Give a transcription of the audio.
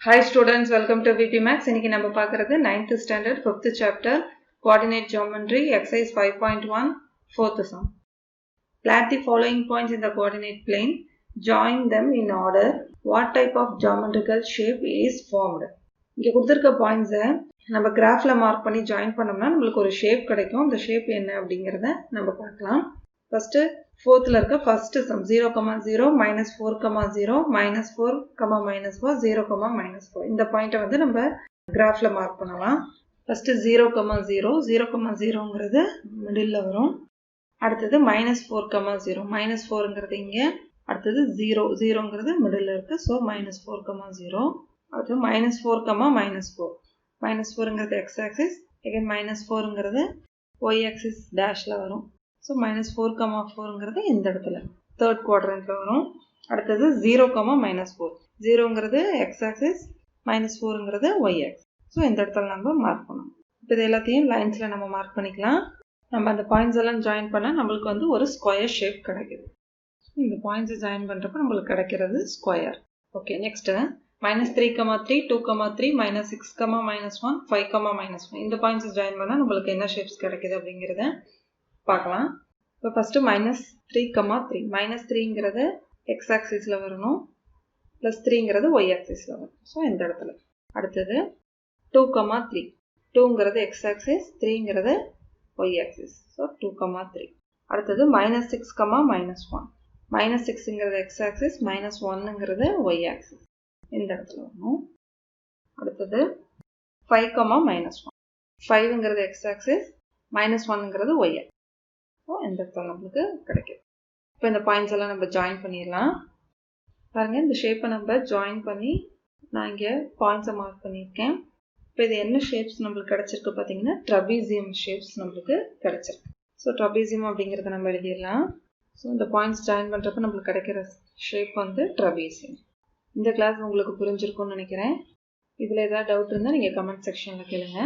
Hi students, welcome to VPMaths. இன்னைக்கு நம்ம பார்க்கிறது 9th standard 5th chapter coordinate geometry exercise 5.1 4th sum. Plot the following points in the coordinate plane. Join them in order. What type of geometrical shape is formed? இங்க கொடுத்திருக்க பாயிண்ட்ஸை நம்ம கிராஃப்ல mark பண்ணி join பண்ணோம்னா நம்மளுக்கு ஒரு ஷேப் கிடைக்கும். அந்த ஷேப் என்ன அப்படிங்கறத நம்ம பார்க்கலாம். ஃபர்ஸ்ட் fourthல இருக்க ஃபர்ஸ்ட் சம் 0, 0, -4, 0, -4, -4, 0, -4 இந்த பாயிண்ட்டை வந்து நம்ம கிராஃப்ல மார்க் பண்ணலாம். ஃபர்ஸ்ட் 0, 0, 0, 0ங்கிறது மிடில்ல வரும். அடுத்தது -4, 0, -4ங்கிறது இங்க. அடுத்தது 0, 0ங்கிறது மிடில்ல இருக்கு. ஸோ -4, 0. அடுத்து -4, -4. -4ங்கிறது x axis, again -4ங்கிறது y axis டேஷ்ல வரும். ஸோ -4, 4ங்கிறது இந்த இடத்துல தேர்ட் குவாட்ரண்ட்ல வரும். அடுத்தது 0, -4. 0ங்கிறது x axis, -4ங்கிறது y axis. So இந்த இடத்துல நம்ம மார்க் பண்ணணும். இப்போ இது எல்லாத்தையும் லைன்ஸ்ல நம்ம மார்க் பண்ணிக்கலாம். நம்ம அந்த பாயிண்ட்ஸ் எல்லாம் ஜாயின் பண்ணா நம்மளுக்கு வந்து ஒரு ஸ்கொயர் ஷேப் கிடைக்குது. இந்த பாயிண்ட்ஸ் ஜாயின் பண்றப்ப நம்மளுக்கு கிடைக்கிறது ஸ்கொயர். ஓகே, நெக்ஸ்ட் -3, 3, 2, 3, -6, -1, 5, -1 இந்த பாயிண்ட்ஸ் ஜாயின் பண்ணா நம்மளுக்கு என்ன ஷேப்ஸ் கிடைக்குது அப்படிங்கறத பார்க்கலாம். இப்போ ஃபர்ஸ்ட் -3, 3. -3ங்கிறது x ஆக்சிஸ்ல வரணும். +3ங்கிறது y ஆக்சிஸ்ல வரும். ஸோ இந்த இடத்துல. அடுத்தது 2, 3. 2ங்கிறது x ஆக்சிஸ், 3ங்கிறது y ஆக்சிஸ். ஸோ 2, 3. அடுத்தது -6, -1. -6ங்கிறது x ஆக்சிஸ், -1ங்கிறது y ஆக்சிஸ். இந்த இடத்துல வரணும். அடுத்தது 5, -1. 5ங்கிறது x ஆக்சிஸ், -1ங்கிறது y ஆக்சிஸ். ஸோ இந்த இடத்துல நம்மளுக்கு கிடைக்கும். இப்போ இந்த பாயிண்ட்ஸ் எல்லாம் நம்ம ஜாயின் பண்ணிடலாம். பாருங்க, இந்த ஷேப்பை நம்ம ஜாயின் பண்ணி நான் இங்கே பாயிண்ட்ஸை மார்க் பண்ணியிருக்கேன். இப்போ இது என்ன ஷேப்ஸ் நம்மளுக்கு கிடைச்சிருக்கு பார்த்தீங்கன்னா ட்ரபீசியம் ஷேப்ஸ் நம்மளுக்கு கிடைச்சிருக்கு. ஸோ ட்ரபீசியம் அப்படிங்கிறத நம்ம எழுதிடலாம். ஸோ இந்த பாயிண்ட்ஸ் ஜாயின் பண்ணுறப்ப நம்மளுக்கு கிடைக்கிற ஷேப் வந்து ட்ரபீசியம். இந்த கிளாஸ் உங்களுக்கு புரிஞ்சிருக்கும்னு நினைக்கிறேன். இதில் ஏதாவது டவுட் இருந்தால் நீங்கள் கமெண்ட் செக்ஷனில் கேளுங்க.